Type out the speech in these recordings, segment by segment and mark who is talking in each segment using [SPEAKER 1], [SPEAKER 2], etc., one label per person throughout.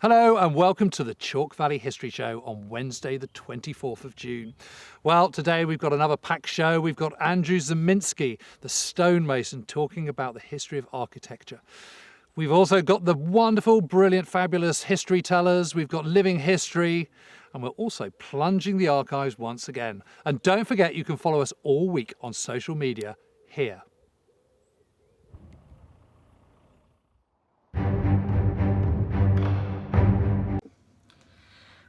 [SPEAKER 1] Hello and welcome to the Chalke Valley History Show on Wednesday the 24th of June. Well, today we've got another packed show. We've got Andrew Ziminski, the stonemason, talking about the history of architecture. We've also got the wonderful, brilliant, fabulous history tellers. We've got living history, and we're also plunging the archives once again. And don't forget, you can follow us all week on social media here.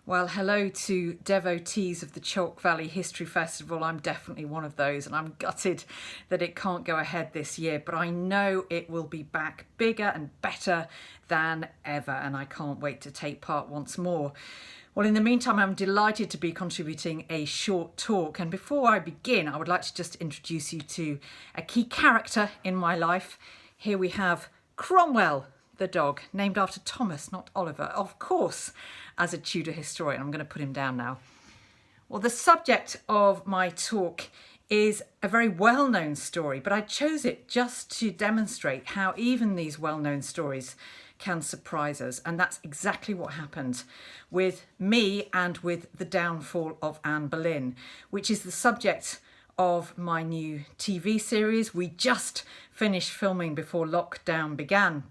[SPEAKER 2] Well, hello to devotees of the Chalke Valley History Festival. I'm definitely one of those, and I'm gutted that it can't go ahead this year, but I know it will be back bigger and better than ever, and I can't wait to take part once more. Well, in the meantime, I'm delighted to be contributing a short talk, and before I begin, I would like to just introduce you to a key character in my life. Here we have Cromwell the Dog, named after Thomas, not Oliver, of course, as a Tudor historian. I'm going to put him down now. Well, the subject of my talk is a very well-known story, but I chose it just to demonstrate how even these well-known stories can surprise us. And that's exactly what happened with me and with the downfall of Anne Boleyn, which is the subject of my new TV series. We just finished filming before lockdown began.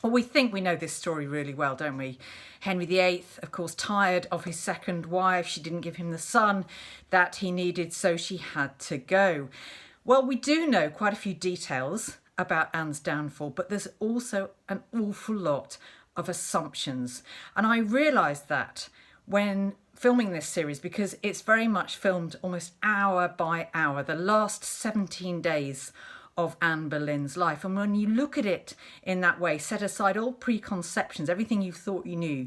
[SPEAKER 2] Well, we think we know this story really well, don't we? Henry VIII, of course, tired of his second wife. She didn't give him the son that he needed, so she had to go. Well, we do know quite a few details about Anne's downfall, but there's also an awful lot of assumptions. And I realised that when filming this series, because it's very much filmed almost hour by hour, the last 17 days of Anne Boleyn's life. And when you look at it in that way, set aside all preconceptions, everything you thought you knew,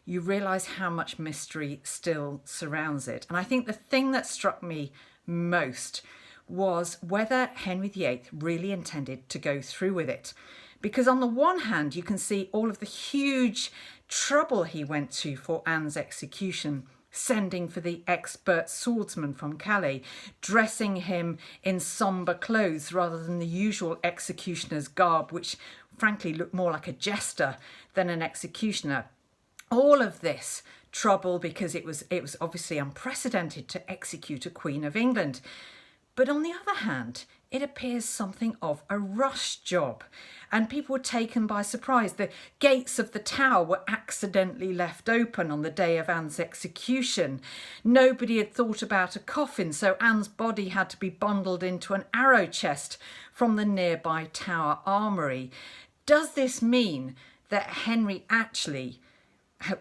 [SPEAKER 2] you realise how much mystery still surrounds it. And I think the thing that struck me most was whether Henry VIII really intended to go through with it. Because on the one hand, you can see all of the huge trouble he went to for Anne's execution, sending for the expert swordsman from Calais, dressing him in sombre clothes rather than the usual executioner's garb, which frankly looked more like a jester than an executioner. All of this trouble because it was obviously unprecedented to execute a Queen of England. But on the other hand, it appears something of a rush job, and people were taken by surprise. The gates of the Tower were accidentally left open on the day of Anne's execution. Nobody had thought about a coffin, so Anne's body had to be bundled into an arrow chest from the nearby Tower armoury. Does this mean that Henry actually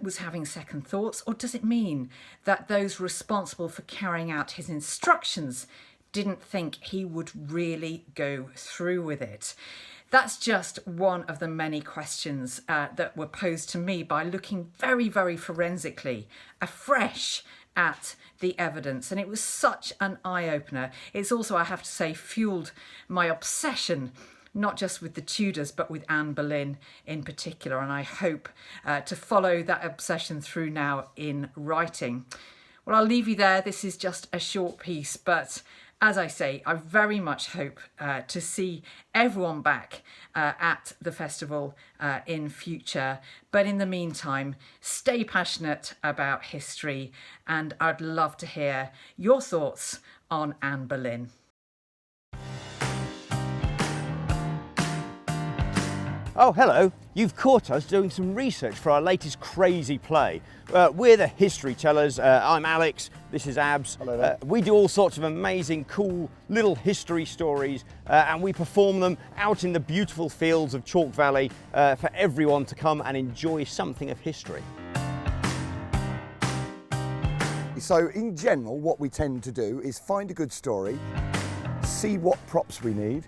[SPEAKER 2] was having second thoughts, or does it mean that those responsible for carrying out his instructions didn't think he would really go through with it? That's just one of the many questions that were posed to me by looking very, very forensically afresh at the evidence. And it was such an eye-opener. It's also, I have to say, fueled my obsession, not just with the Tudors, but with Anne Boleyn in particular. And I hope to follow that obsession through now in writing. Well, I'll leave you there. This is just a short piece, but as I say, I very much hope to see everyone back at the festival in future. But in the meantime, stay passionate about history, and I'd love to hear your thoughts on Anne Boleyn.
[SPEAKER 3] Oh, hello. You've caught us doing some research for our latest crazy play. We're the history tellers. I'm Alex, this is Abs.
[SPEAKER 4] Hello there.
[SPEAKER 3] We do all sorts of amazing, cool little history stories and we perform them out in the beautiful fields of Chalke Valley for everyone to come and enjoy something of history.
[SPEAKER 4] So in general, what we tend to do is find a good story, see what props we need,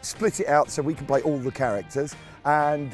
[SPEAKER 4] split it out so we can play all the characters, and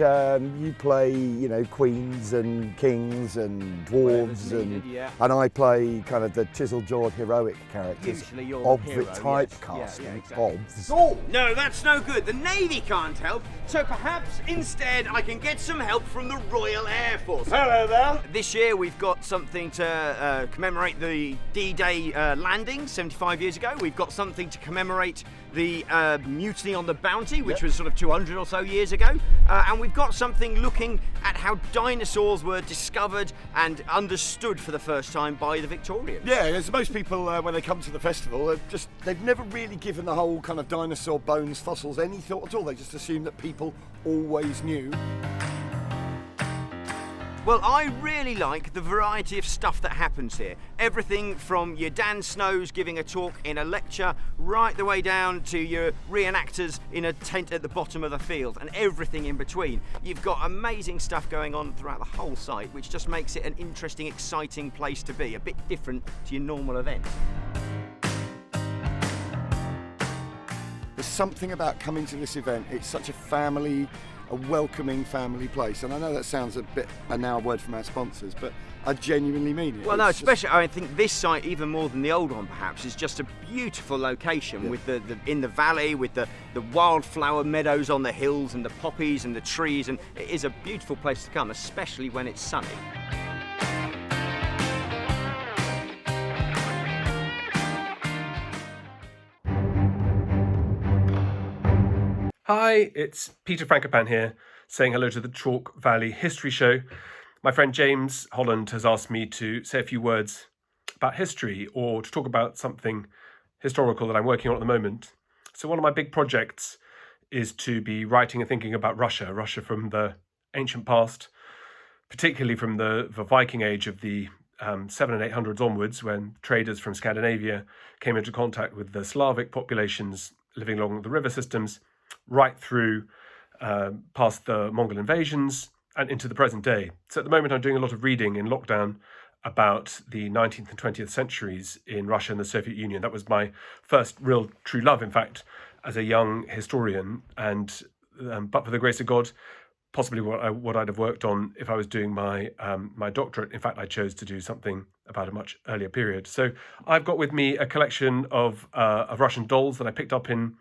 [SPEAKER 4] you play, you know, queens and kings and dwarves, and I play kind of the chisel-jawed heroic characters.
[SPEAKER 3] Usually you're
[SPEAKER 4] of
[SPEAKER 3] the hero,
[SPEAKER 4] the typecasting
[SPEAKER 3] exactly.
[SPEAKER 4] of.
[SPEAKER 3] Oh, no, that's no good. The Navy can't help, so perhaps instead I can get some help from the Royal Air Force. Hello there. This year we've got something to commemorate the D-Day landing 75 years ago. We've got something to commemorate the mutiny on the Bounty, which was sort of 200 or so years ago. And we've got something looking at how dinosaurs were discovered and understood for the first time by the Victorians.
[SPEAKER 4] Yeah, as most people, when they come to the festival, they've never really given the whole kind of dinosaur bones, fossils, any thought at all. They just assume that people always knew.
[SPEAKER 3] Well, I really like the variety of stuff that happens here. Everything from your Dan Snows giving a talk in a lecture, right the way down to your reenactors in a tent at the bottom of the field, and everything in between. You've got amazing stuff going on throughout the whole site, which just makes it an interesting, exciting place to be, a bit different to your normal event.
[SPEAKER 4] There's something about coming to this event. It's such a welcoming family place, and I know that sounds a now word from our sponsors, but I genuinely mean it.
[SPEAKER 3] Well, no, especially I think this site, even more than the old one perhaps, is just a beautiful location with the in the valley, with the wildflower meadows on the hills and the poppies and the trees, and it is a beautiful place to come, especially when it's sunny.
[SPEAKER 5] Hi, it's Peter Frankopan here, saying hello to the Chalke Valley History Show. My friend James Holland has asked me to say a few words about history or to talk about something historical that I'm working on at the moment. So one of my big projects is to be writing and thinking about Russia from the ancient past, particularly from the Viking age of the 700s and 800s onwards, when traders from Scandinavia came into contact with the Slavic populations living along the river systems, right through past the Mongol invasions and into the present day. So at the moment I'm doing a lot of reading in lockdown about the 19th and 20th centuries in Russia and the Soviet Union. That was my first real true love, in fact, as a young historian. And but for the grace of God, possibly what I'd have worked on if I was doing my my doctorate. In fact, I chose to do something about a much earlier period. So I've got with me a collection of Russian dolls that I picked up in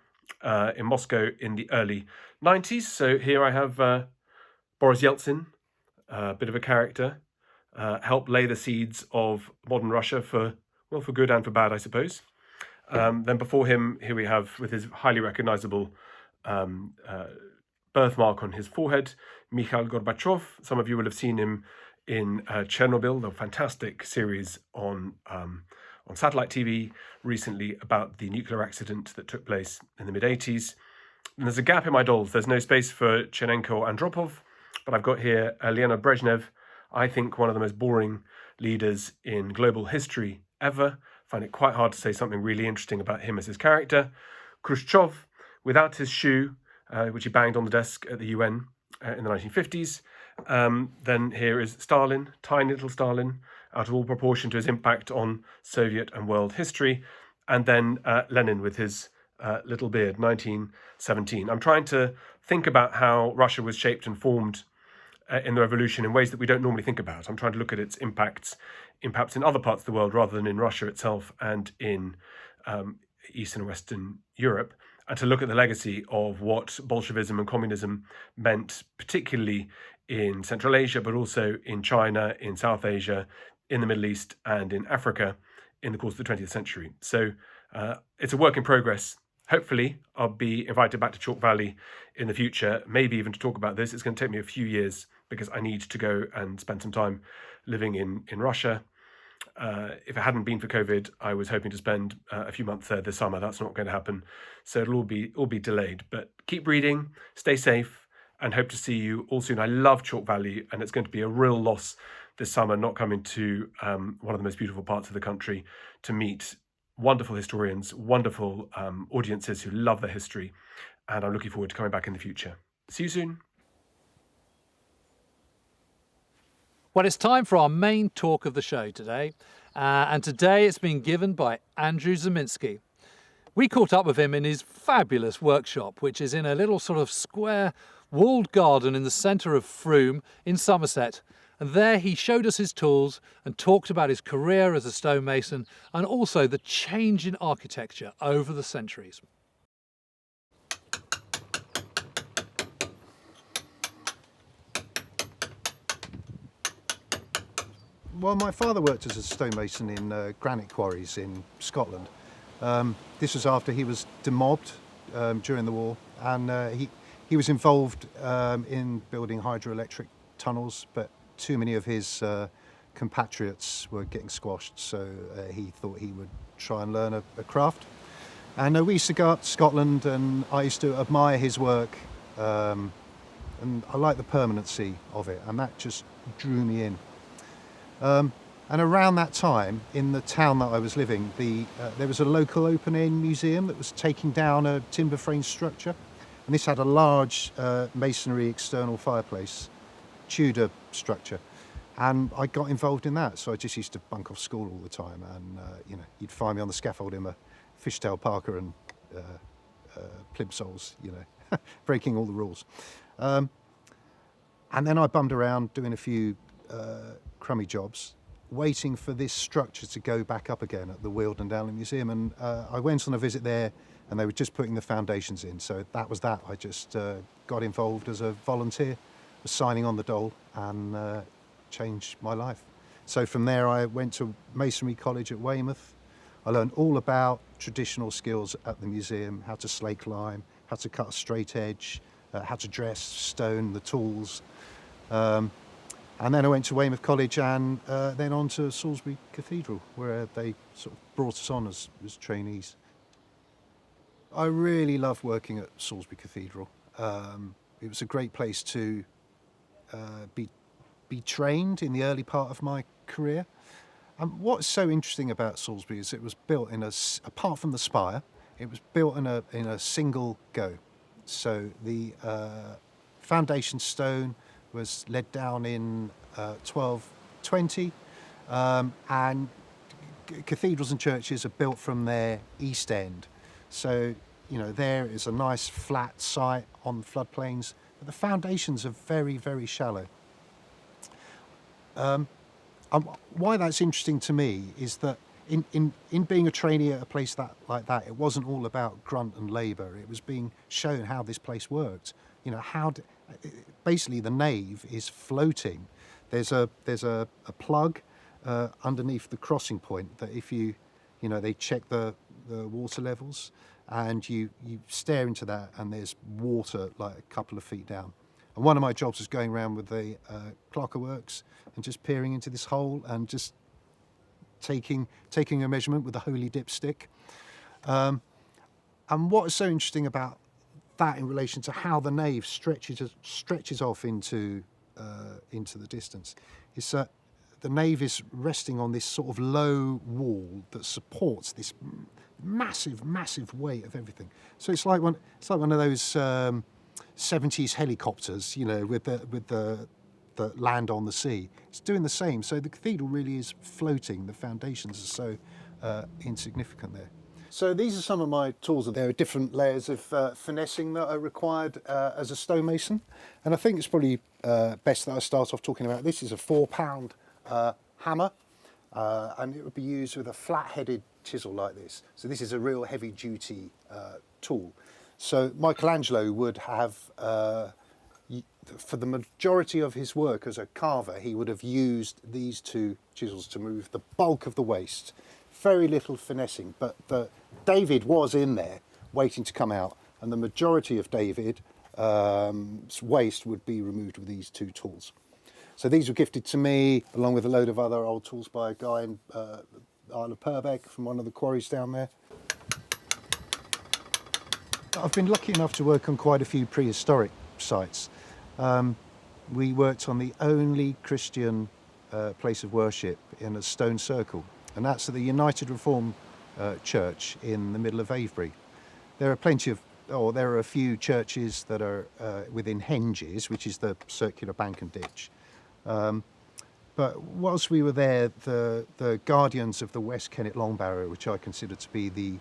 [SPEAKER 5] Moscow in the early 90s. So here I have Boris Yeltsin, a bit of a character, helped lay the seeds of modern Russia for good and for bad, I suppose. Then before him, here we have, with his highly recognizable birthmark on his forehead, Mikhail Gorbachev. Some of you will have seen him in Chernobyl, the fantastic series on satellite TV recently about the nuclear accident that took place in the mid-80s. And there's a gap in my dolls. There's no space for Chernenko or Andropov, but I've got here Leonid Brezhnev, I think one of the most boring leaders in global history ever. I find it quite hard to say something really interesting about him as his character. Khrushchev, without his shoe, which he banged on the desk at the UN in the 1950s. Then here is Stalin, tiny little Stalin, out of all proportion to his impact on Soviet and world history. And then Lenin with his little beard, 1917. I'm trying to think about how Russia was shaped and formed in the revolution in ways that we don't normally think about. I'm trying to look at its impacts perhaps in other parts of the world rather than in Russia itself and in Eastern and Western Europe, and to look at the legacy of what Bolshevism and communism meant, particularly in Central Asia, but also in China, in South Asia, in the Middle East, and in Africa in the course of the 20th century. So it's a work in progress. Hopefully, I'll be invited back to Chalke Valley in the future, maybe even to talk about this. It's going to take me a few years because I need to go and spend some time living in Russia. If it hadn't been for COVID, I was hoping to spend a few months there this summer. That's not going to happen. So it'll all be delayed. But keep reading, stay safe, and hope to see you all soon. I love Chalke Valley, and it's going to be a real loss this summer not coming to one of the most beautiful parts of the country to meet wonderful historians, wonderful audiences who love their history. And I'm looking forward to coming back in the future. See you soon.
[SPEAKER 1] Well, it's time for our main talk of the show today. And today it's been given by Andrew Ziminski. We caught up with him in his fabulous workshop, which is in a little sort of square walled garden in the centre of Frome in Somerset. And there he showed us his tools and talked about his career as a stonemason and also the change in architecture over the centuries.
[SPEAKER 6] Well, my father worked as a stonemason in granite quarries in Scotland. This was after he was demobbed during the war, and he was involved in building hydroelectric tunnels, but too many of his compatriots were getting squashed, so he thought he would try and learn a craft. And we used to go up to Scotland, and I used to admire his work, and I liked the permanency of it, and that just drew me in. And around that time, in the town that I was living, there was a local open-air museum that was taking down a timber frame structure, and this had a large masonry external fireplace, Tudor structure, and I got involved in that. So I just used to bunk off school all the time, and you'd find me on the scaffold in a fishtail parka and plimsolls, breaking all the rules. And then I bummed around doing a few crummy jobs, waiting for this structure to go back up again at the Wealdon Downland Museum. And I went on a visit there, and they were just putting the foundations in. So that was that. I just got involved as a volunteer, was signing on the dole, and changed my life. So from there I went to Masonry College at Weymouth. I learned all about traditional skills at the museum, how to slate lime, how to cut a straight edge, how to dress stone, the tools. And then I went to Weymouth College, and then on to Salisbury Cathedral, where they sort of brought us on as trainees. I really loved working at Salisbury Cathedral. It was a great place to be trained in the early part of my career. And what's so interesting about Salisbury is it was built apart from the spire, it was built in a single go. So the foundation stone was laid down in 1220, and cathedrals and churches are built from their east end. So, there is a nice flat site on floodplains, but the foundations are very, very shallow. Why that's interesting to me is that in being a trainee at a place like that, it wasn't all about grunt and labour. It was being shown how this place worked. Basically the nave is floating. There's a plug underneath the crossing point that if they check the water levels, and you stare into that, and there's water like a couple of feet down. And one of my jobs was going around with the clocker works and just peering into this hole and just taking a measurement with a holy dipstick. And what is so interesting about that in relation to how the nave stretches off into the distance is that the nave is resting on this sort of low wall that supports this massive weight of everything. So it's like one of those 70s helicopters, with the land on the sea. It's doing the same. So the cathedral really is floating. The foundations are so insignificant there. So these are some of my tools. There are different layers of finessing that are required as a stonemason. And I think it's probably best that I start off talking about this. Is a 4-pound hammer, and it would be used with a flat-headed chisel like this. So this is a real heavy-duty tool. So Michelangelo would have, for the majority of his work as a carver, he would have used these two chisels to move the bulk of the waste. Very little finessing, but David was in there waiting to come out, and the majority of David's waste would be removed with these two tools. So these were gifted to me, along with a load of other old tools by a guy in Isle of Purbeck from one of the quarries down there. I've been lucky enough to work on quite a few prehistoric sites. We worked on the only Christian place of worship in a stone circle, and that's at the United Reformed Church in the middle of Avebury. There are a few churches that are within Henges, which is the circular bank and ditch. But whilst we were there, the guardians of the West Kennet Long Barrow, which I consider to be the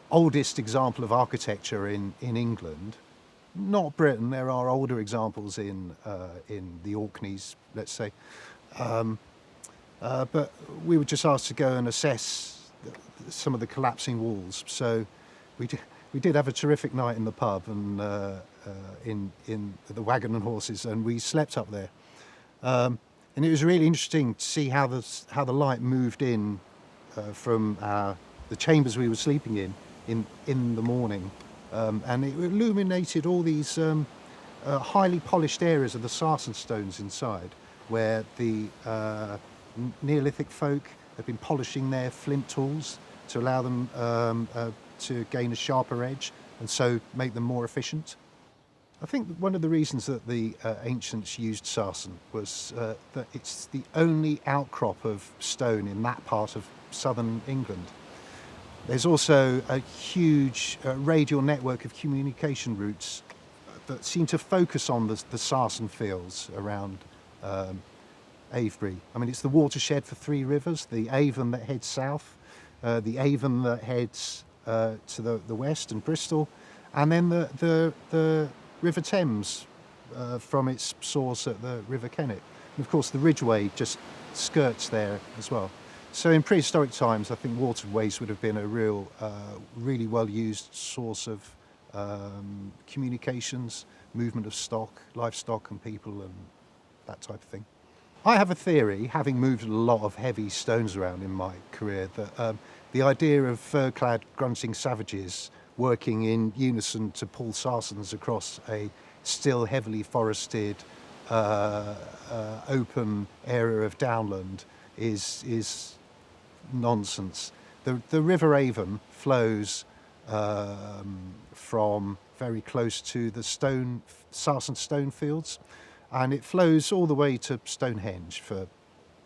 [SPEAKER 6] oldest example of architecture in England, not Britain, there are older examples in the Orkneys, let's say. But we were just asked to go and assess some of the collapsing walls. So we did have a terrific night in the pub and in the Wagon and Horses, and we slept up there. And it was really interesting to see how the light moved in from the chambers we were sleeping in the morning and it illuminated all these highly polished areas of the sarsen stones inside, where the Neolithic folk had been polishing their flint tools to allow them to gain a sharper edge and so make them more efficient. I think one of the reasons that the ancients used sarsen was that it's the only outcrop of stone in that part of southern England. There's also a huge radial network of communication routes that seem to focus on the sarsen fields around Avebury. I mean, it's the watershed for three rivers: the Avon that heads south, the Avon that heads to the west and Bristol, and then the River Thames from its source at the River Kennet. And of course, the Ridgeway just skirts there as well. So in prehistoric times, I think waterways would have been a really well-used source of communications, movement of stock, livestock and people and that type of thing. I have a theory, having moved a lot of heavy stones around in my career, that the idea of fur-clad grunting savages working in unison to pull sarsens across a still heavily forested open area of downland is nonsense. The River Avon flows from very close to the sarsen stone fields, and it flows all the way to Stonehenge for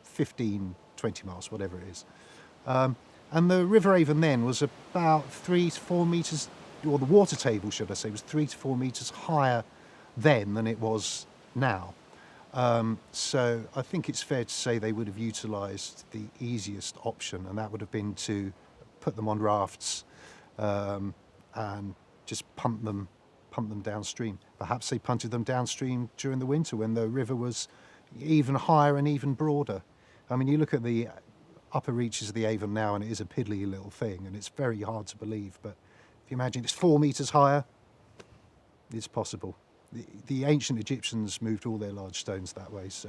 [SPEAKER 6] 15, 20 miles, whatever it is. And the River Avon then was about 3 to 4 metres, or the water table, should I say, was 3 to 4 metres higher then than it was now. So I think it's fair to say they would have utilised the easiest option, and that would have been to put them on rafts and just pump them downstream. Perhaps they punted them downstream during the winter when the river was even higher and even broader. I mean, you look at the upper reaches of the Avon now, and it is a piddly little thing, and it's very hard to believe. But if you imagine it's 4 metres higher, it's possible. The ancient Egyptians moved all their large stones that way, so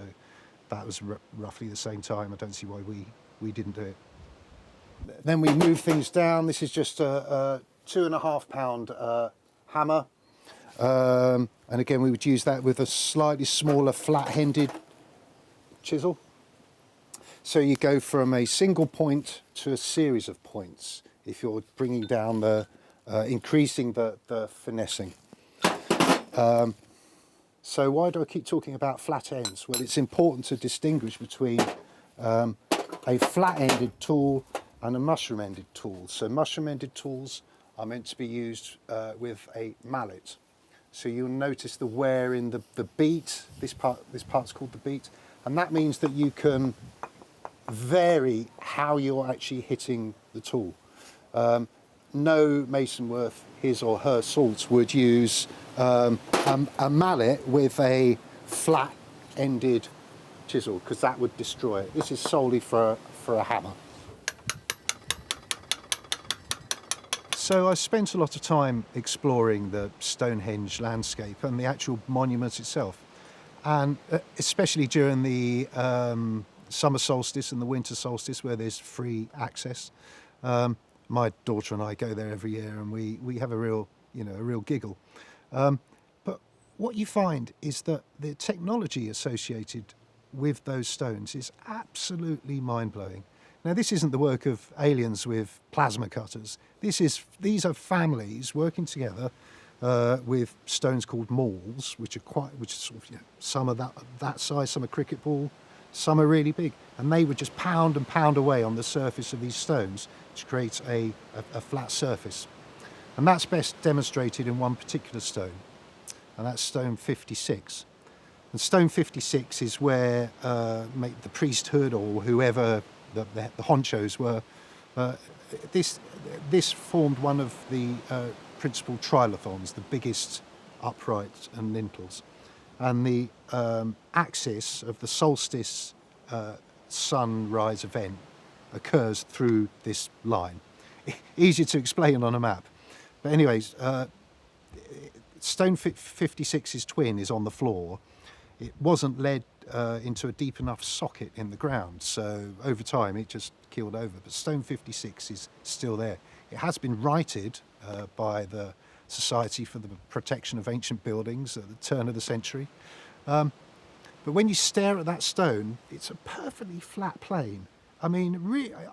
[SPEAKER 6] that was roughly the same time. I don't see why we didn't do it. Then we move things down. This is just a 2.5 pound hammer. And again, we would use that with a slightly smaller flat-handed chisel. So you go from a single point to a series of points if you're bringing down increasing the finessing. So why do I keep talking about flat ends? Well, it's important to distinguish between a flat-ended tool and a mushroom-ended tool. So mushroom-ended tools are meant to be used with a mallet. So you'll notice the wear in the beat. This part's called the beat, and that means that you can vary how you're actually hitting the tool. No mason worth his or her salt would use a mallet with a flat-ended chisel, because that would destroy it. This is solely for a hammer. So I spent a lot of time exploring the Stonehenge landscape and the actual monument itself, and especially during the summer solstice and the winter solstice, where there's free access. My daughter and I go there every year, and we have a real giggle. But what you find is that the technology associated with those stones is absolutely mind-blowing. Now, this isn't the work of aliens with plasma cutters. These are families working together with stones called mauls, which are sort of, some are that size, some are cricket ball, some are really big, and they would just pound and pound away on the surface of these stones to create a flat surface. And that's best demonstrated in one particular stone, and that's stone 56. And stone 56 is where the priesthood or whoever the honchos were. This formed one of the principal trilithons, the biggest upright and lintels. And the axis of the solstice sunrise event occurs through this line. Easier to explain on a map. But anyways, stone 56's twin is on the floor. It wasn't led into a deep enough socket in the ground, so over time it just keeled over. But stone 56 is still there. It has been righted by the Society for the Protection of Ancient Buildings at the turn of the century. But when you stare at that stone, it's a perfectly flat plane. I mean,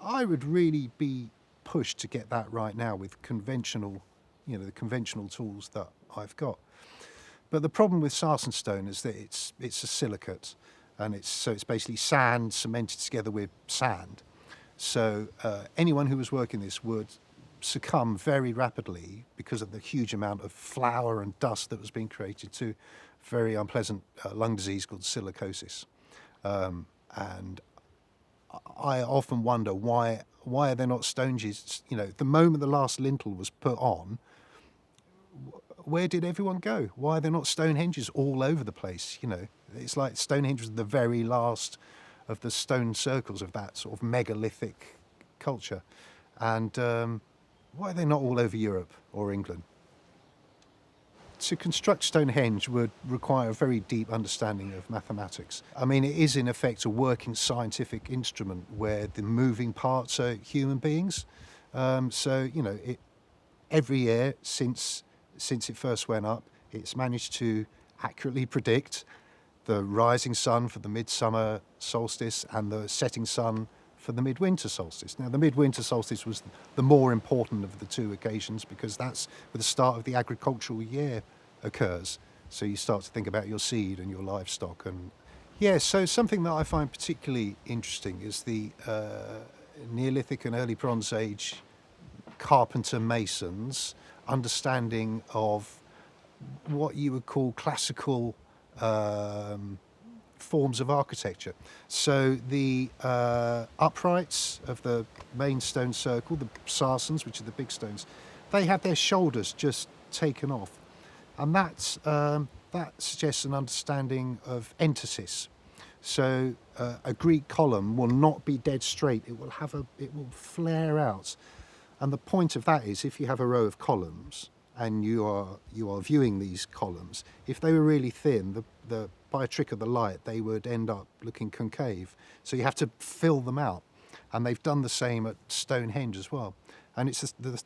[SPEAKER 6] I would really be pushed to get that right now with conventional, the conventional tools that I've got. But the problem with sarsen stone is that it's a silicate, and it's basically sand cemented together with sand. So anyone who was working this would succumb very rapidly because of the huge amount of flour and dust that was being created to very unpleasant lung disease called silicosis. And I often wonder why are there not stone hinges? The moment the last lintel was put on, where did everyone go? Why are there not stone hinges all over the place? It's like Stonehenge was the very last of the stone circles of that sort of megalithic culture. And why are they not all over Europe or England? To construct Stonehenge would require a very deep understanding of mathematics. I mean, it is in effect a working scientific instrument where the moving parts are human beings. Every year since it first went up, it's managed to accurately predict the rising sun for the midsummer solstice and the setting sun for the midwinter solstice. Now, the midwinter solstice was the more important of the two occasions because that's where the start of the agricultural year occurs. So you start to think about your seed and your livestock. And so something that I find particularly interesting is the Neolithic and early Bronze Age carpenter masons' understanding of what you would call classical forms of architecture. So the uprights of the main stone circle, the sarsens, which are the big stones, they have their shoulders just taken off, and that suggests an understanding of entasis. So a Greek column will not be dead straight; it will flare out, and the point of that is if you have a row of columns and you are viewing these columns, if they were really thin, by a trick of the light, they would end up looking concave. So you have to fill them out. And they've done the same at Stonehenge as well. And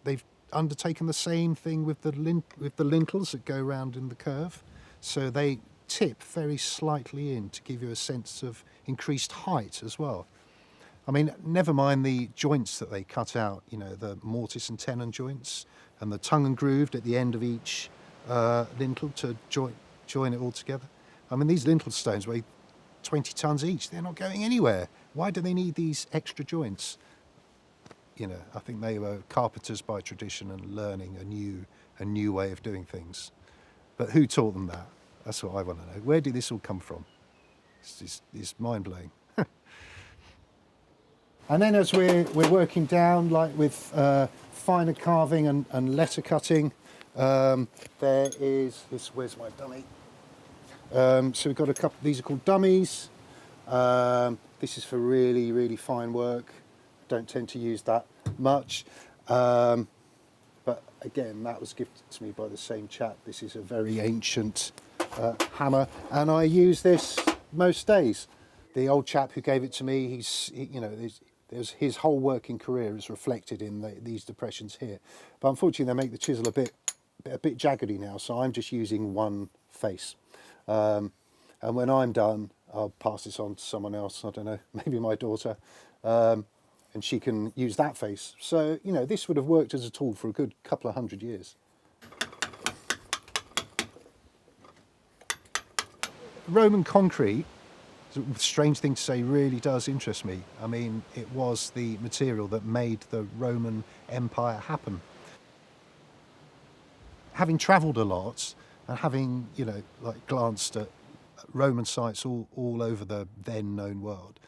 [SPEAKER 6] they've undertaken the same thing with the lintels that go round in the curve. So they tip very slightly in to give you a sense of increased height as well. I mean, never mind the joints that they cut out, the mortise and tenon joints, and the tongue and grooved at the end of each lintel to join it all together. I mean, these lintel stones weigh 20 tons each. They're not going anywhere. Why do they need these extra joints? I think they were carpenters by tradition and learning a new way of doing things. But who taught them that? That's what I want to know. Where did this all come from? It's mind-blowing. And then as we're working down, like with finer carving and letter cutting, there is this. Where's my dummy? So we've got a couple. These are called dummies. This is for really, really fine work. Don't tend to use that much. But again, that was gifted to me by the same chap. This is a very ancient hammer, and I use this most days. The old chap who gave it to me, his whole working career is reflected in these depressions here. But unfortunately, they make the chisel a bit jaggedy now, so I'm just using one face. And when I'm done, I'll pass this on to someone else. I don't know, maybe my daughter, and she can use that face. So this would have worked as a tool for a good couple of 100 years. Roman concrete, a strange thing to say, really does interest me. I mean, it was the material that made the Roman Empire happen. Having travelled a lot and having, glanced at Roman sites all over the then known world,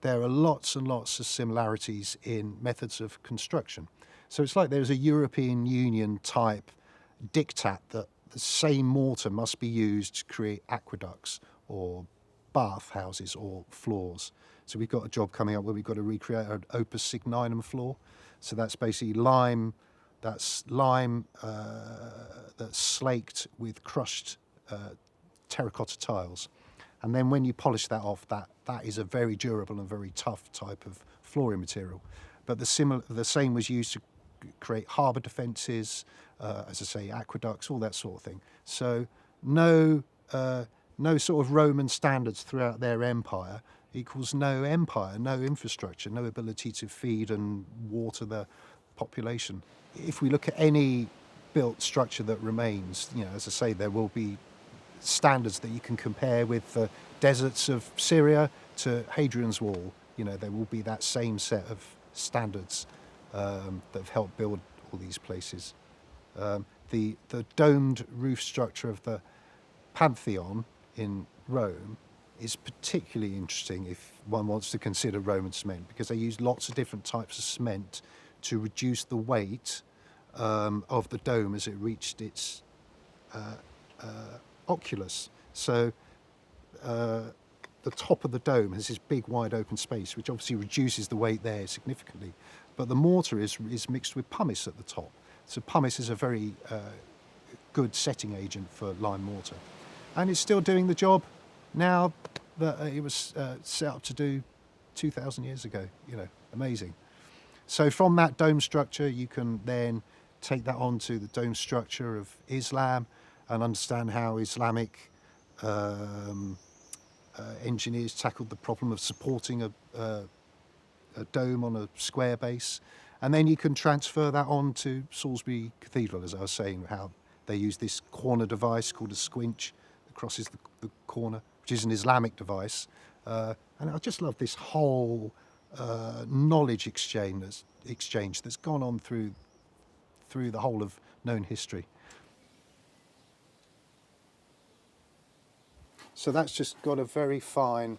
[SPEAKER 6] there are lots and lots of similarities in methods of construction. So it's like there's a European Union type diktat that the same mortar must be used to create aqueducts or bath houses or floors. So we've got a job coming up where we've got to recreate an opus signinum floor. So that's basically lime that's slaked with crushed terracotta tiles. And then when you polish that off, that is a very durable and very tough type of flooring material. But the same was used to create harbour defences, as I say, aqueducts, all that sort of thing. So no sort of Roman standards throughout their empire equals no empire, no infrastructure, no ability to feed and water the population. If we look at any built structure that remains, as I say, there will be standards that you can compare with the deserts of Syria to Hadrian's Wall. There will be that same set of standards that have helped build all these places. The domed roof structure of the Pantheon in Rome is particularly interesting if one wants to consider Roman cement, because they used lots of different types of cement to reduce the weight of the dome as it reached its oculus. So the top of the dome has this big wide open space, which obviously reduces the weight there significantly. But the mortar is mixed with pumice at the top. So pumice is a very good setting agent for lime mortar. And it's still doing the job now that it was set up to do 2,000 years ago. Amazing. So from that dome structure, you can then take that on to the dome structure of Islam and understand how Islamic engineers tackled the problem of supporting a dome on a square base. And then you can transfer that on to Salisbury Cathedral, as I was saying, how they use this corner device called a squinch that crosses the corner, which is an Islamic device. And I just love this whole knowledge exchange that's gone on through the whole of known history. So that's just got a very fine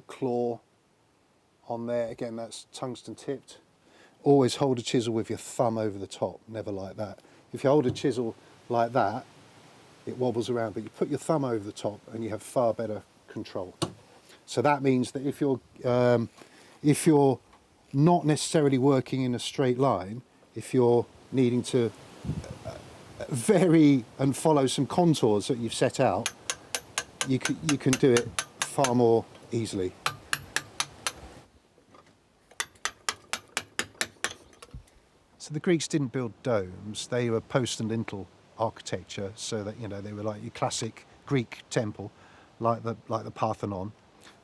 [SPEAKER 6] claw on there. Again, that's tungsten tipped. Always hold a chisel with your thumb over the top, never like that. If you hold a chisel like that, it wobbles around, but you put your thumb over the top and you have far better control. So that means that if you're not necessarily working in a straight line, if you're needing to vary and follow some contours that you've set out, you can do it far more easily. So the Greeks didn't build domes; they were post and lintel architecture. So that they were like your classic Greek temple, like the Parthenon.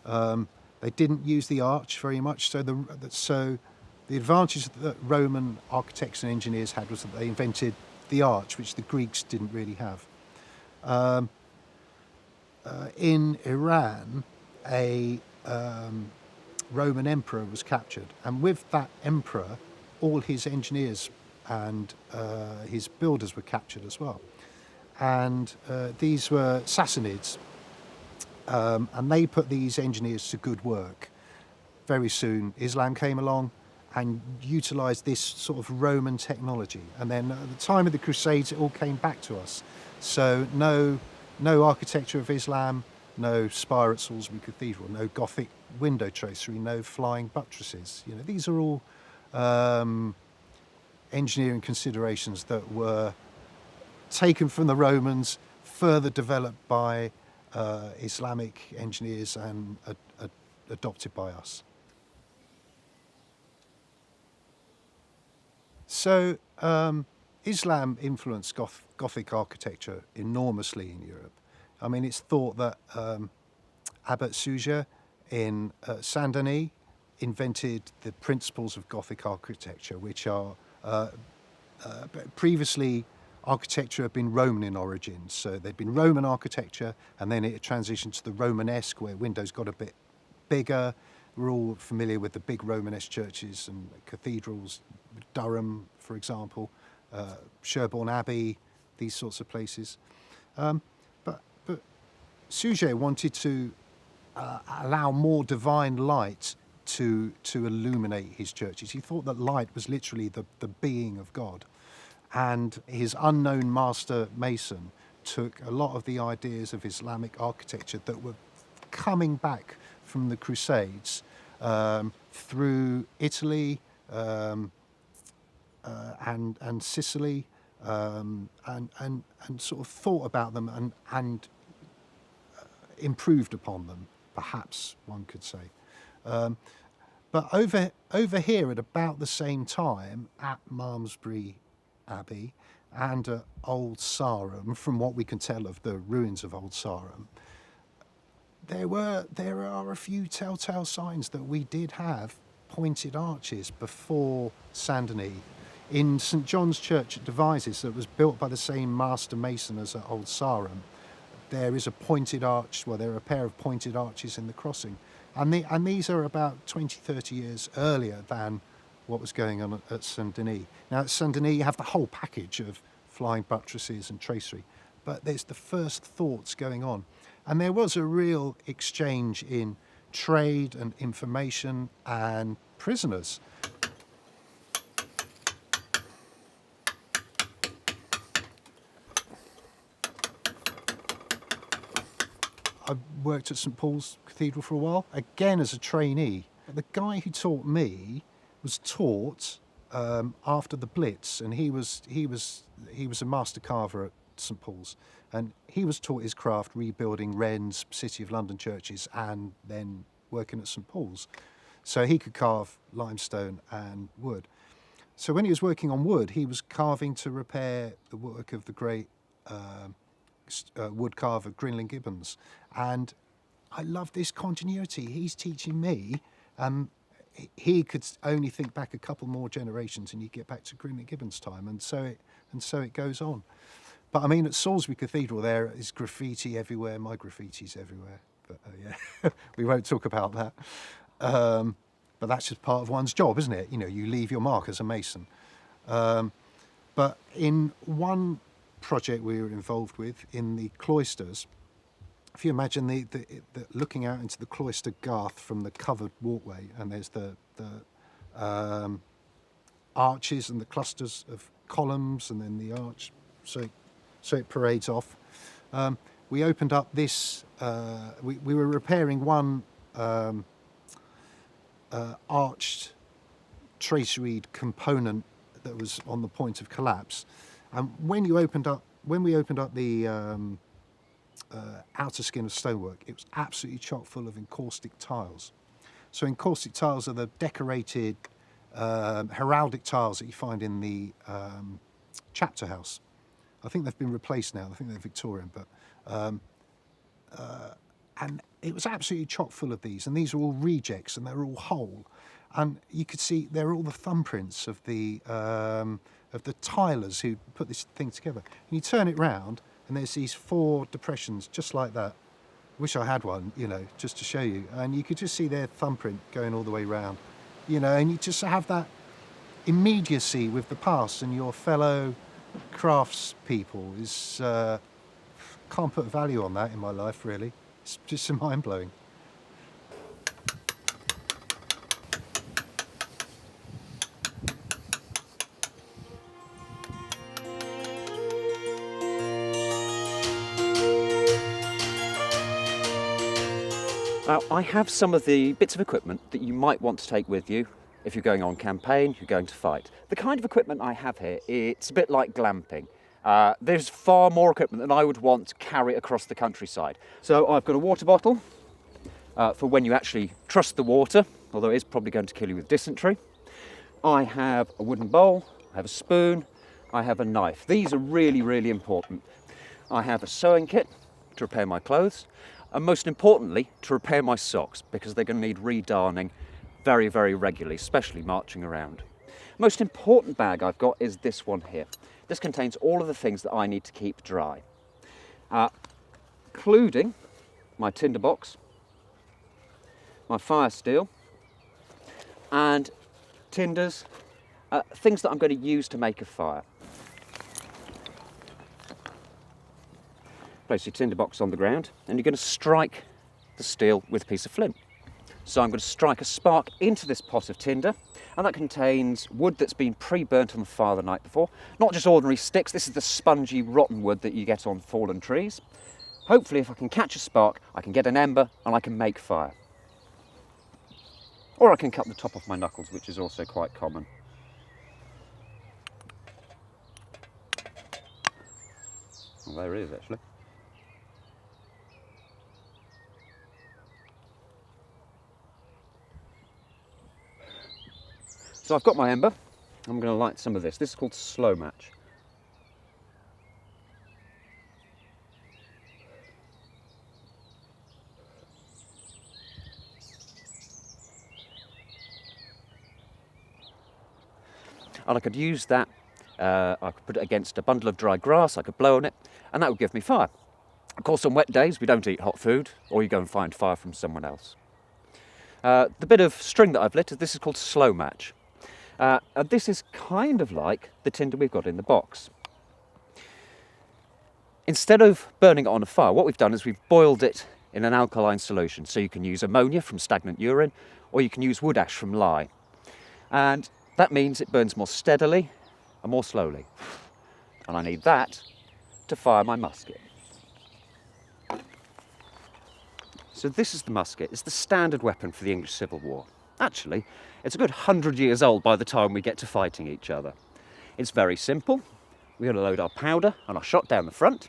[SPEAKER 6] They didn't use the arch very much. So the advantage that Roman architects and engineers had was that they invented the arch, which the Greeks didn't really have. In Iran, a Roman emperor was captured, and with that emperor, all his engineers and his builders were captured as well. And these were Sassanids, and they put these engineers to good work. Very soon, Islam came along and utilised this sort of Roman technology. And then at the time of the Crusades, it all came back to us. So no architecture of Islam, no spire at Salisbury Cathedral, no Gothic window tracery, no flying buttresses. These are all engineering considerations that were taken from the Romans, further developed by Islamic engineers and adopted by us. So Islam influenced Gothic architecture enormously in Europe. I mean, it's thought that Abbot Suger in Saint-Denis invented the principles of Gothic architecture, which are previously architecture had been Roman in origin. So there'd been Roman architecture, and then it transitioned to the Romanesque, where windows got a bit bigger. We're all familiar with the big Romanesque churches and cathedrals, Durham, for example, Sherborne Abbey, these sorts of places. But Suger wanted to allow more divine light to illuminate his churches. He thought that light was literally the being of God. And his unknown master mason took a lot of the ideas of Islamic architecture that were coming back from the Crusades through Italy and Sicily, and sort of thought about them and improved upon them, perhaps one could say. But over here at about the same time, at Malmesbury Abbey and at Old Sarum, from what we can tell of the ruins of Old Sarum, there are a few telltale signs that we did have pointed arches before Saint Denis. In St John's Church at Devizes, that was built by the same master mason as at Old Sarum, there is a pointed arch, well, there are a pair of pointed arches in the crossing. And these are about 20, 30 years earlier than what was going on at Saint Denis. Now at Saint Denis you have the whole package of flying buttresses and tracery, but there's the first thoughts going on. And there was a real exchange in trade and information and prisoners. I worked at St Paul's Cathedral for a while, again as a trainee. The guy who taught me was taught after the Blitz, and he was a master carver at St Paul's, and he was taught his craft rebuilding Wren's, City of London churches, and then working at St Paul's. So he could carve limestone and wood. So when he was working on wood, he was carving to repair the work of the great wood carver Grinling Gibbons, and I love this continuity. He's teaching me, he could only think back a couple more generations and you get back to Grinling Gibbons' time, and so it goes on. But I mean, at Salisbury Cathedral there is graffiti everywhere. My graffiti's everywhere, but yeah, we won't talk about that. But that's just part of one's job, isn't it? You know, you leave your mark as a mason. But in one project we were involved with in the cloisters, if you imagine the looking out into the cloister garth from the covered walkway, and there's the arches and the clusters of columns, and then the arch, so it parades off. We opened up this. We were repairing one arched traceried component that was on the point of collapse. And when we opened up the outer skin of stonework, it was absolutely chock full of encaustic tiles. So encaustic tiles are the decorated heraldic tiles that you find in the chapter house. I think they've been replaced now. I think they're Victorian, but and it was absolutely chock full of these. And these are all rejects, and they're all whole. And you could see they're all the thumbprints of the tilers who put this thing together. And you turn it round, and there's these 4 depressions just like that. Wish I had one, you know, just to show you. And you could just see their thumbprint going all the way round, you know, and you just have that immediacy with the past and your fellow craftspeople is, can't put a value on that in my life, really. It's just mind-blowing.
[SPEAKER 7] Now, I have some of the bits of equipment that you might want to take with you if you're going on campaign, you're going to fight. The kind of equipment I have here, it's a bit like glamping. There's far more equipment than I would want to carry across the countryside. So I've got a water bottle for when you actually trust the water, although it is probably going to kill you with dysentery. I have a wooden bowl, I have a spoon, I have a knife. These are really, really important. I have a sewing kit to repair my clothes, and most importantly, to repair my socks, because they're going to need redarning very, very regularly, especially marching around. Most important bag I've got is this one here. This contains all of the things that I need to keep dry, including my tinderbox, my fire steel, and tinders, things that I'm going to use to make a fire. Place your tinderbox on the ground, and you're going to strike the steel with a piece of flint. So I'm going to strike a spark into this pot of tinder, and that contains wood that's been pre-burnt on the fire the night before. Not just ordinary sticks, this is the spongy, rotten wood that you get on fallen trees. Hopefully, if I can catch a spark, I can get an ember and I can make fire. Or I can cut the top off my knuckles, which is also quite common. Well, there it is, actually. So I've got my ember. I'm going to light some of this. This is called slow match. And I could use that, I could put it against a bundle of dry grass, I could blow on it, and that would give me fire. Of course, on wet days, we don't eat hot food, or you go and find fire from someone else. The bit of string that I've lit, this is called slow match. This is kind of like the tinder we've got in the box. Instead of burning it on a fire, what we've done is we've boiled it in an alkaline solution. So you can use ammonia from stagnant urine, or you can use wood ash from lye. And that means it burns more steadily and more slowly. And I need that to fire my musket. So this is the musket. It's the standard weapon for the English Civil War. Actually, it's a good 100 years old by the time we get to fighting each other. It's very simple. We're going to load our powder and our shot down the front.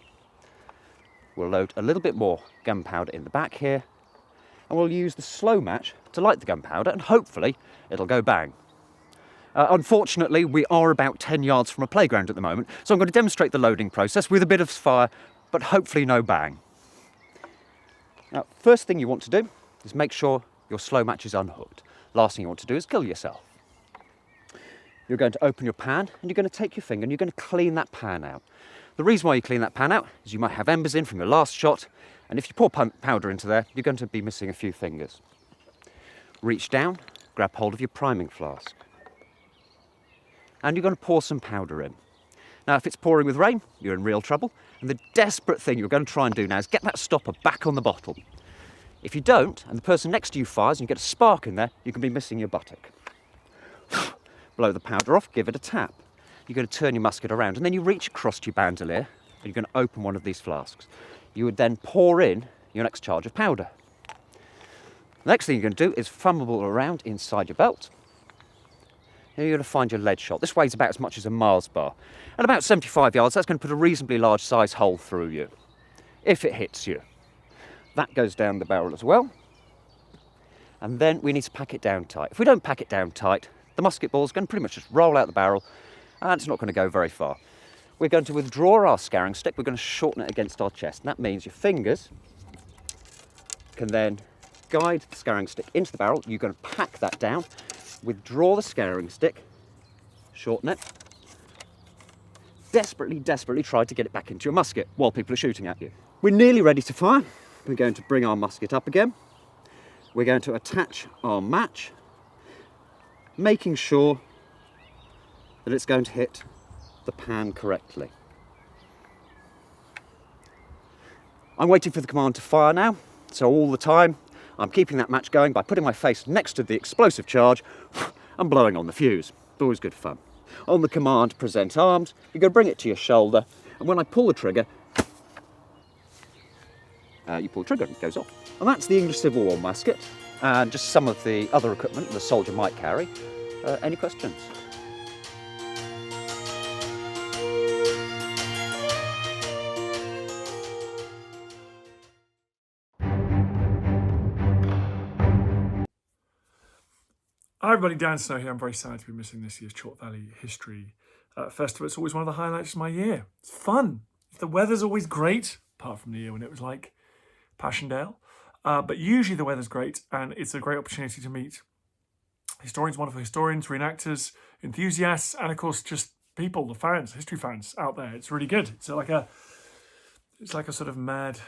[SPEAKER 7] We'll load a little bit more gunpowder in the back here. And we'll use the slow match to light the gunpowder, and hopefully it'll go bang. Unfortunately, we are about 10 yards from a playground at the moment, so I'm going to demonstrate the loading process with a bit of fire, but hopefully no bang. Now, first thing you want to do is make sure your slow match is unhooked. Last thing you want to do is kill yourself. You're going to open your pan, and you're going to take your finger and you're going to clean that pan out. The reason why you clean that pan out is you might have embers in from your last shot, and if you pour powder into there, you're going to be missing a few fingers. Reach down, grab hold of your priming flask, and you're going to pour some powder in. Now, if it's pouring with rain, you're in real trouble, and the desperate thing you're going to try and do now is get that stopper back on the bottle. If you don't, and the person next to you fires and you get a spark in there, you can be missing your buttock. Blow the powder off, give it a tap. You're going to turn your musket around, and then you reach across to your bandolier, and you're going to open one of these flasks. You would then pour in your next charge of powder. The next thing you're going to do is fumble around inside your belt. Now you're going to find your lead shot. This weighs about as much as a Mars bar. At about 75 yards, that's going to put a reasonably large size hole through you, if it hits you. That goes down the barrel as well. And then we need to pack it down tight. If we don't pack it down tight, the musket ball is going to pretty much just roll out the barrel, and it's not going to go very far. We're going to withdraw our scarring stick. We're going to shorten it against our chest. And that means your fingers can then guide the scarring stick into the barrel. You're going to pack that down, withdraw the scarring stick, shorten it. Desperately try to get it back into your musket while people are shooting at you. We're nearly ready to fire. We're going to bring our musket up again. We're going to attach our match, making sure that it's going to hit the pan correctly. I'm waiting for the command to fire now, so all the time I'm keeping that match going by putting my face next to the explosive charge and blowing on the fuse. It's always good fun. On the command, present arms, you're going to bring it to your shoulder, and when I pull the trigger, you pull the trigger and it goes off. And that's the English Civil War musket, and just some of the other equipment the soldier might carry. Any questions?
[SPEAKER 8] Hi everybody, Dan Snow here. I'm very sad to be missing this year's Chalke Valley History Festival. It's always one of the highlights of my year. It's fun. The weather's always great, apart from the year when it was like Passchendaele. But usually the weather's great, and it's a great opportunity to meet historians, wonderful historians, reenactors, enthusiasts, and of course just people, the fans, history fans out there. It's really good. It's like a sort of mad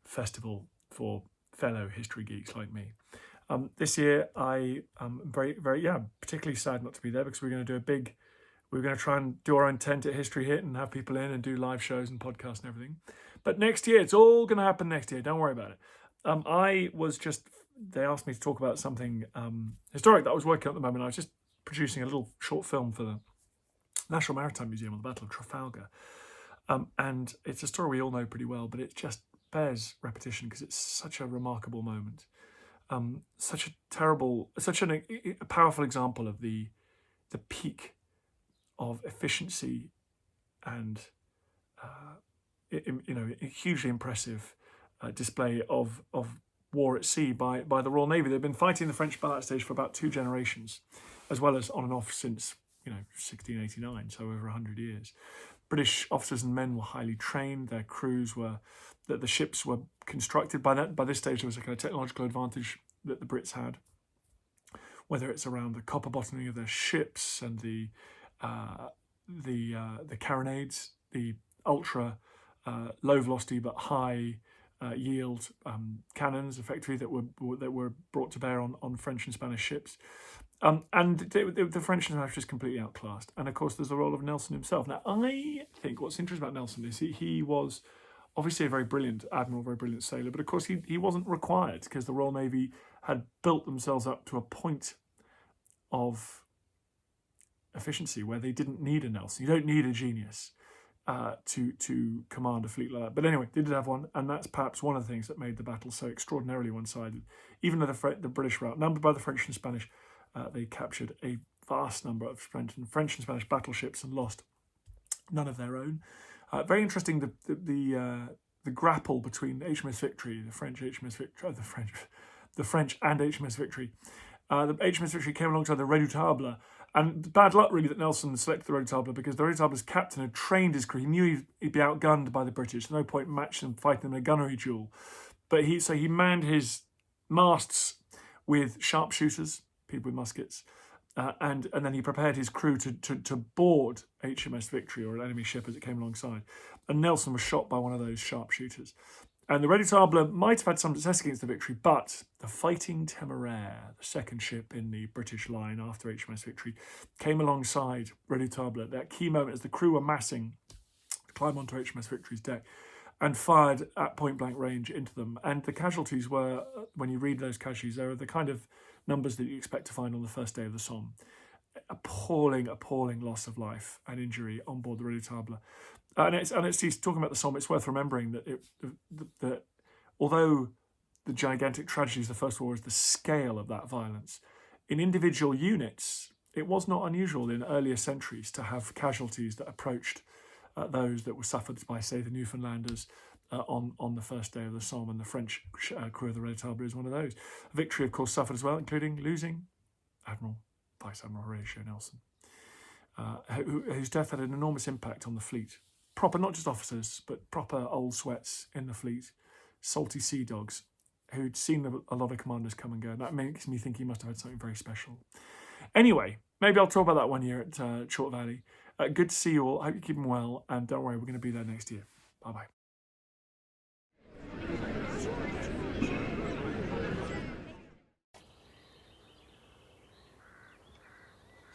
[SPEAKER 8] festival for fellow history geeks like me. This year, I am particularly sad not to be there, because we're going to try and do our own tent at History Hit and have people in and do live shows and podcasts and everything. But next year, it's all going to happen next year. Don't worry about it. They asked me to talk about something historic that I was working on at the moment. I was just producing a little short film for the National Maritime Museum on the Battle of Trafalgar. And it's a story we all know pretty well, but it just bears repetition because it's such a remarkable moment. Such a powerful example of the peak of efficiency and a hugely impressive display of war at sea by the Royal Navy. They've been fighting the French battle at that stage for about 2 generations, as well as on and off since 1689, so over 100 years. British officers and men were highly trained. Their crews the ships were constructed by this stage. There was a kind of technological advantage that the Brits had, whether it's around the copper bottoming of their ships and the carronades, the ultra low velocity but high yield cannons, effectively, that were brought to bear on French and Spanish ships. And the French and Spanish was completely outclassed. And of course, there's the role of Nelson himself. Now, I think what's interesting about Nelson is he was obviously a very brilliant admiral, very brilliant sailor, but of course he wasn't required, because the Royal Navy had built themselves up to a point of efficiency where they didn't need a Nelson. You don't need a genius to command a fleet like that. But anyway, they did have one, and that's perhaps one of the things that made the battle so extraordinarily one-sided. Even though the British were outnumbered by the French and Spanish, they captured a vast number of French and Spanish battleships and lost none of their own. Very interesting, the grapple between HMS Victory, the French HMS Victory, the French and HMS Victory. The HMS Victory came alongside the Redoutable, and bad luck really that Nelson selected the Redoutable, because the Redoutable's captain had trained his crew. He knew he'd be outgunned by the British. No point matching them, fighting them in a gunnery duel. But he manned his masts with sharpshooters, people with muskets, and then he prepared his crew to board HMS Victory, or an enemy ship, as it came alongside. And Nelson was shot by one of those sharpshooters. And the Redoutable might have had some success against the Victory, but the Fighting Temeraire, the second ship in the British line after HMS Victory, came alongside Redoutable at that key moment as the crew were massing to climb onto HMS Victory's deck, and fired at point-blank range into them. And the casualties were, when you read those casualties, they were the kind of numbers that you expect to find on the first day of the Somme. Appalling loss of life and injury on board the Redoutable. And it's talking about the Somme, it's worth remembering that although the gigantic tragedies of the First War is the scale of that violence, in individual units, it was not unusual in earlier centuries to have casualties that approached those that were suffered by, say, the Newfoundlanders on the first day of the Somme, and the French crew of the Redoutable is one of those. Victory, of course, suffered as well, including losing Vice Admiral Horatio Nelson, whose death had an enormous impact on the fleet. Proper, not just officers, but proper old sweats in the fleet, salty sea dogs, who'd seen a lot of commanders come and go. That makes me think he must have had something very special. Anyway, maybe I'll talk about that one year at Chalke Valley. Good to see you all. I hope you're keeping well, and don't worry, we're going to be there next year. Bye-bye.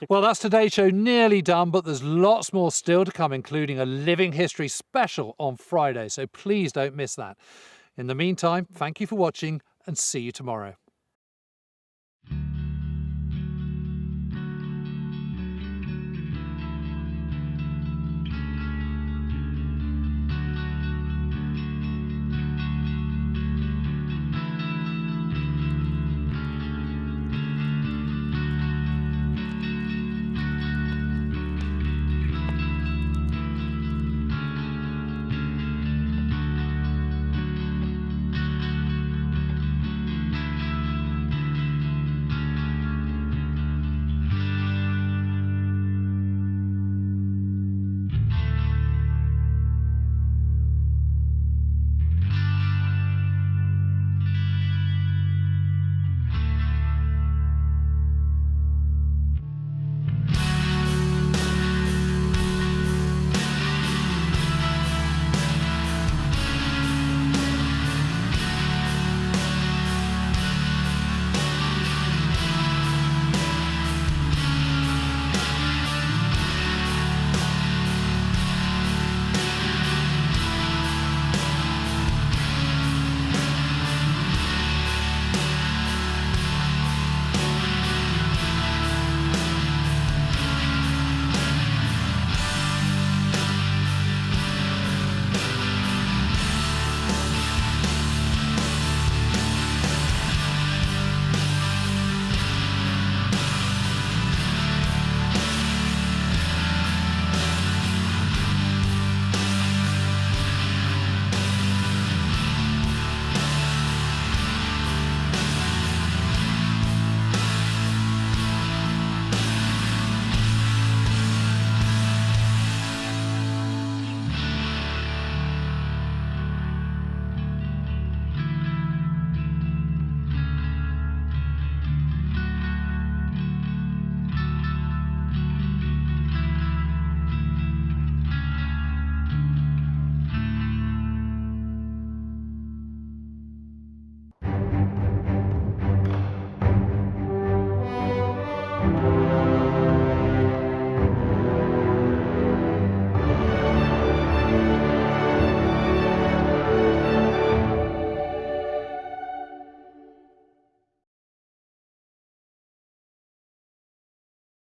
[SPEAKER 1] Well, that's today's show nearly done, but there's lots more still to come, including a Living History special on Friday, so please don't miss that. In the meantime, thank you for watching, and see you tomorrow.